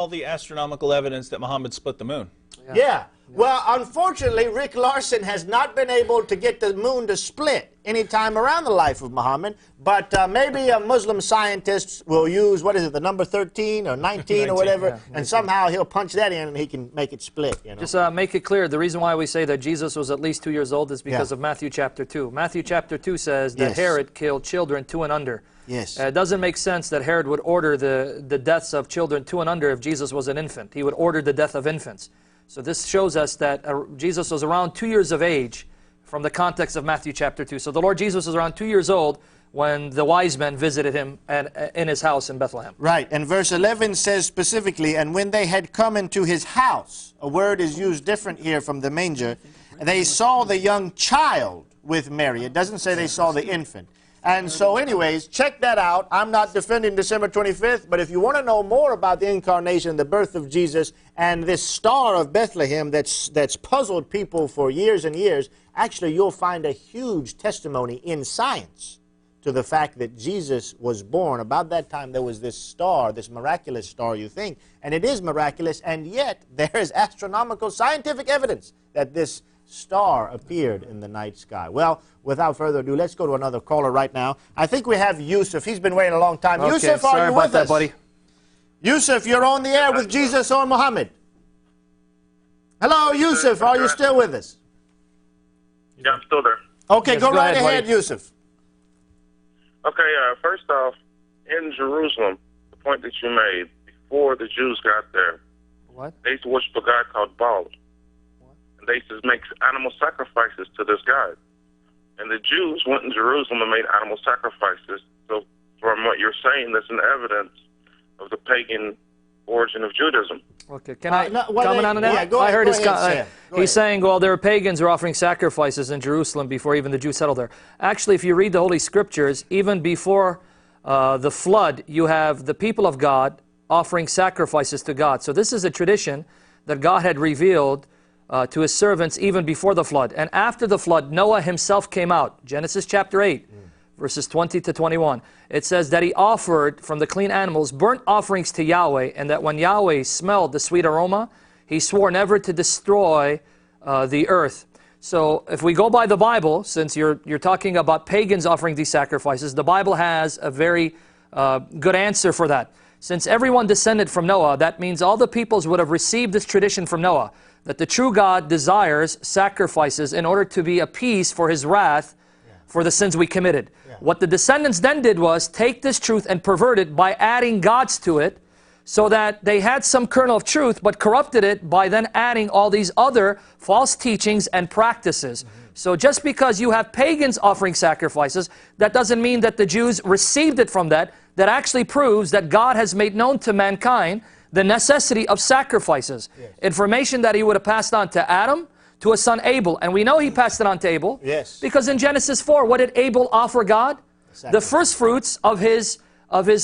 all the astronomical evidence that Muhammad split the moon. Yeah. Well, unfortunately, Rick Larson has not been able to get the moon to split any time around the life of Muhammad. But maybe Muslim scientists will use, what is it, the number 13 or 19 or whatever, yeah, and somehow he'll punch that in and he can make it split. You know? Just make it clear, the reason why we say that Jesus was at least 2 years old is because of Matthew chapter 2. Matthew chapter 2 says that Herod killed children 2 and under. Yes. It doesn't make sense that Herod would order the deaths of children 2 and under if Jesus was an infant. He would order the death of infants. So this shows us that Jesus was around 2 years of age from the context of Matthew chapter 2. So the Lord Jesus was around 2 years old when the wise men visited him in his house in Bethlehem. Right, and verse 11 says specifically, and when they had come into his house, a word is used different here from the manger, they saw the young child with Mary. It doesn't say they saw the infant. And so anyways, check that out. I'm not defending December 25th, but if you want to know more about the Incarnation, the birth of Jesus, and this star of Bethlehem that's puzzled people for years and years, actually you'll find a huge testimony in science to the fact that Jesus was born. About that time there was this star, this miraculous star, you think, and it is miraculous, and yet there is astronomical scientific evidence that this star appeared in the night sky. Well, without further ado, let's go to another caller right now. I think we have Yusuf. He's been waiting a long time. Okay, Yusuf, are you with us? buddy? Yusuf, you're on the air with Jesus or Muhammad. Hello, Yusuf. Are you still with us? Yeah, I'm still there. Okay, Yes, go right ahead, ahead, buddy. Yusuf. Okay, first off, in Jerusalem, the point that you made, before the Jews got there, What? they used to worship a god called Baal. And they used to make animal sacrifices to this god. And the Jews went in Jerusalem and made animal sacrifices. So from what you're saying, that's an evidence of the pagan origin of Judaism. Okay, can I no, comment on that? yeah, go I ahead, heard go his ahead, Sam. Go ahead. he's saying, well, there were pagans who were offering sacrifices in Jerusalem before even the Jews settled there. Actually, if you read the Holy Scriptures, even before the flood, you have the people of God offering sacrifices to God. So this is a tradition that God had revealed to his servants even before the flood. And after the flood, Noah himself came out. Genesis chapter 8, verses 20 to 21. It says that he offered from the clean animals burnt offerings to Yahweh, and that when Yahweh smelled the sweet aroma, he swore never to destroy the earth. So if we go by the Bible, since you're talking about pagans offering these sacrifices, the Bible has a very good answer for that. Since everyone descended from Noah, that means all the peoples would have received this tradition from Noah, that the true God desires sacrifices in order to be appeased for his wrath for the sins we committed. What the descendants then did was take this truth and pervert it by adding gods to it, so that they had some kernel of truth but corrupted it by then adding all these other false teachings and practices. So just because you have pagans offering sacrifices, that doesn't mean that the Jews received it from that. That actually proves that God has made known to mankind the necessity of sacrifices. Information that he would have passed on to Adam, to his son Abel. And we know he passed it on to Abel. Yes. Because in Genesis 4, what did Abel offer God? The first fruits of his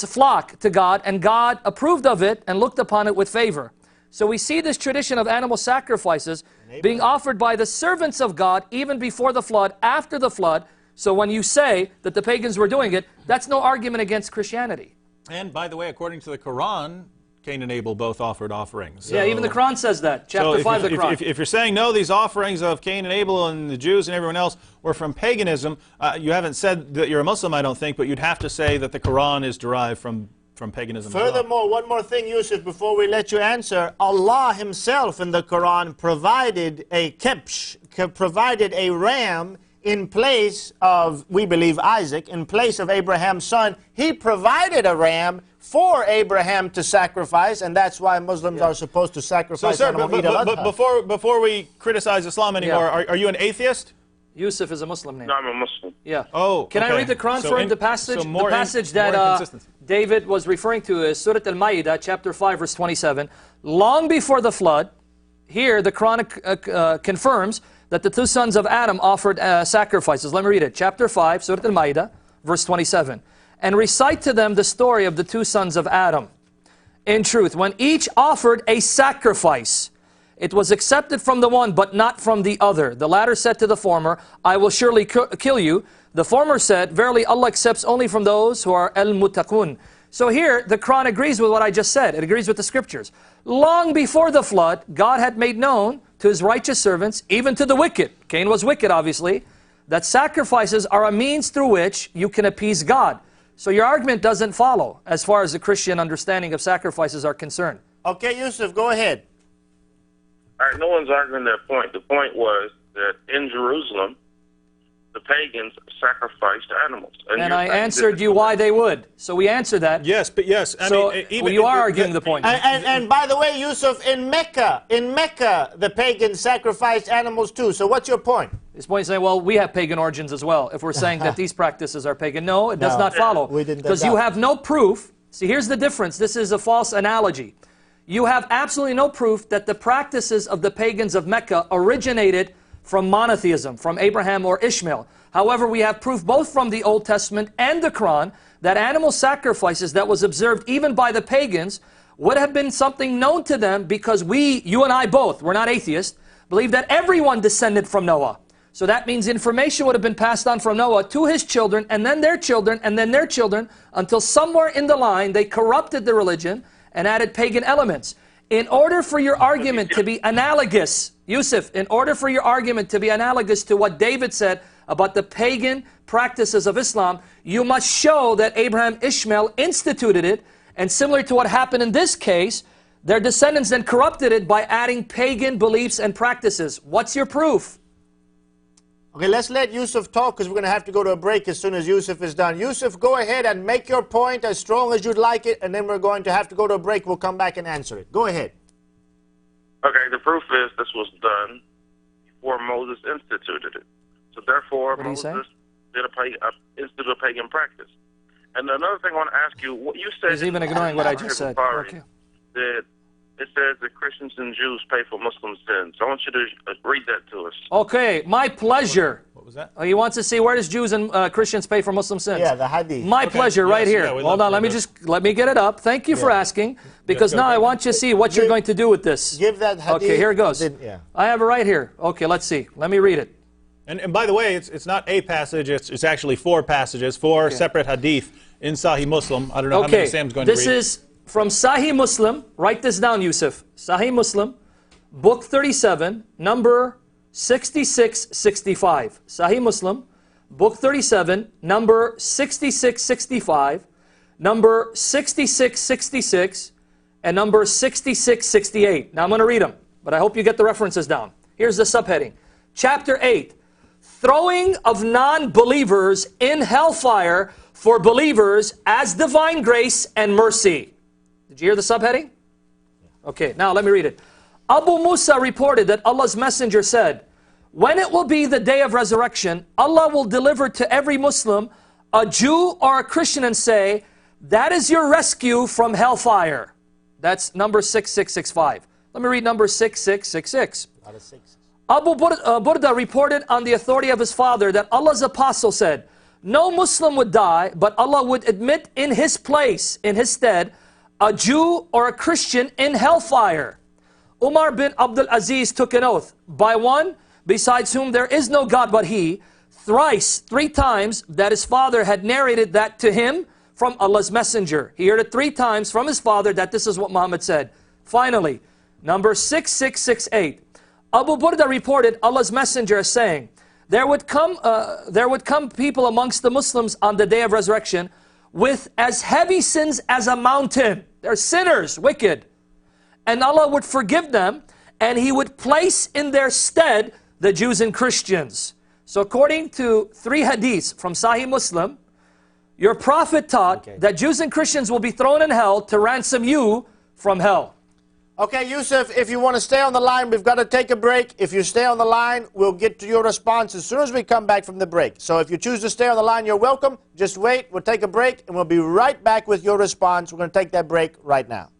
flock to God, and God approved of it and looked upon it with favor. So we see this tradition of animal sacrifices being offered by the servants of God even before the flood, after the flood. So when you say that the pagans were doing it, that's no argument against Christianity. And by the way, according to the Quran, Cain and Abel both offered offerings. So, yeah, even the Quran says that. Chapter 5 of the Quran. If you're saying, no, these offerings of Cain and Abel and the Jews and everyone else were from paganism, you haven't said that you're a Muslim, I don't think, but you'd have to say that the Quran is derived from paganism. Furthermore, one more thing, Yusuf, before we let you answer. Allah himself in the Quran provided a kebsh, provided a ram in place of, we believe, Isaac, in place of Abraham's son. He provided a ram for Abraham to sacrifice, and that's why Muslims are supposed to sacrifice animal meat. But before we criticize Islam anymore, are you an atheist? Yusuf is a Muslim name. No, I'm a Muslim. Yeah. Oh, Can I read the Quran for him? The passage that David was referring to is Surah Al-Ma'idah, chapter 5, verse 27. Long before the flood, here the Quran confirms that the two sons of Adam offered sacrifices. Let me read it. Chapter 5, Surah Al-Ma'idah, verse 27. And recite to them the story of the two sons of Adam. In truth, when each offered a sacrifice, it was accepted from the one, but not from the other. The latter said to the former, I will surely kill you. The former said, verily Allah accepts only from those who are al-muttaqun. So here, the Quran agrees with what I just said. It agrees with the scriptures. Long before the flood, God had made known to his righteous servants, even to the wicked, Cain was wicked obviously, that sacrifices are a means through which you can appease God. So your argument doesn't follow as far as the Christian understanding of sacrifices are concerned. Okay, Yusuf, go ahead. All right, no one's arguing that point. The point was that in Jerusalem, the pagans sacrificed animals. And I answered you why they would. So we answered that. Yes, but yes. I So mean, well, you are arguing the point. And by the way, Yusuf, in Mecca, the pagans sacrificed animals too. So what's your point? His point is saying, well, we have pagan origins as well. If we're saying that these practices are pagan, no, it does not follow. We didn't because you have no proof. See, here's the difference. This is a false analogy. You have absolutely no proof that the practices of the pagans of Mecca originated from monotheism, from Abraham or Ishmael. However, we have proof both from the Old Testament and the Quran that animal sacrifices that was observed even by the pagans would have been something known to them because you and I both, we're not atheists, believe that everyone descended from Noah. So that means information would have been passed on from Noah to his children and then their children and then their children until somewhere in the line they corrupted the religion and added pagan elements. In order for your argument to be analogous, Yusuf, in order for your argument to be analogous to what David said about the pagan practices of Islam, you must show that Abraham, Ishmael instituted it, and similar to what happened in this case, their descendants then corrupted it by adding pagan beliefs and practices. What's your proof? Okay, let's let Yusuf talk because we're going to have to go to a break as soon as Yusuf is done. Yusuf, go ahead and make your point as strong as you'd like it, and then we're going to have to go to a break. We'll come back and answer it. Go ahead. Okay, the proof is this was done before Moses instituted it. So therefore, Moses did instituted a pagan practice. And another thing I want to ask you, what you said... He's even ignoring what I just said. Okay. That it says that Christians and Jews pay for Muslim sins. I want you to read that to us. Okay, my pleasure. What was that? He wants to see where does Jews and Christians pay for Muslim sins. Yeah, the hadith. My pleasure, right here. Hold on, let me get it up. Thank you for asking, because now I want you to see what you're going to do with this. Give that hadith. Okay, here it goes. Yeah. I have it right here. Okay, let's see. Let me read it. And by the way, it's not a passage, it's actually 4 passages, 4 separate hadith in Sahih Muslim. I don't know how many Sam's going to read. This is from Sahih Muslim. Write this down, Yusuf. Sahih Muslim, book 37, number 6665. Sahih Muslim, book 37, number 6665, number 6666, and number 6668. Now I'm going to read them, but I hope you get the references down. Here's the subheading. Chapter 8, throwing of non-believers in hellfire for believers as divine grace and mercy. Did you hear the subheading? Okay, now let me read it. Abu Musa reported that Allah's messenger said, when it will be the day of resurrection, Allah will deliver to every Muslim a Jew or a Christian and say, that is your rescue from hellfire. That's number 6665. Let me read number 6666. Abu Burda reported on the authority of his father that Allah's apostle said, no Muslim would die, but Allah would admit in his place, in his stead, a Jew or a Christian in hellfire. Umar bin Abdul Aziz took an oath, by one besides whom there is no God but he, thrice, 3 times, that his father had narrated that to him from Allah's messenger. He heard it 3 times from his father that this is what Muhammad said. Finally, number 6668. Abu Burda reported Allah's messenger as saying, there would come people amongst the Muslims on the day of resurrection with as heavy sins as a mountain. They're sinners, wicked. And Allah would forgive them, and He would place in their stead the Jews and Christians. So according to 3 hadiths from Sahih Muslim, your Prophet taught that Jews and Christians will be thrown in hell to ransom you from hell. Okay, Yusuf, if you want to stay on the line, we've got to take a break. If you stay on the line, we'll get to your response as soon as we come back from the break. So if you choose to stay on the line, you're welcome. Just wait, we'll take a break, and we'll be right back with your response. We're going to take that break right now.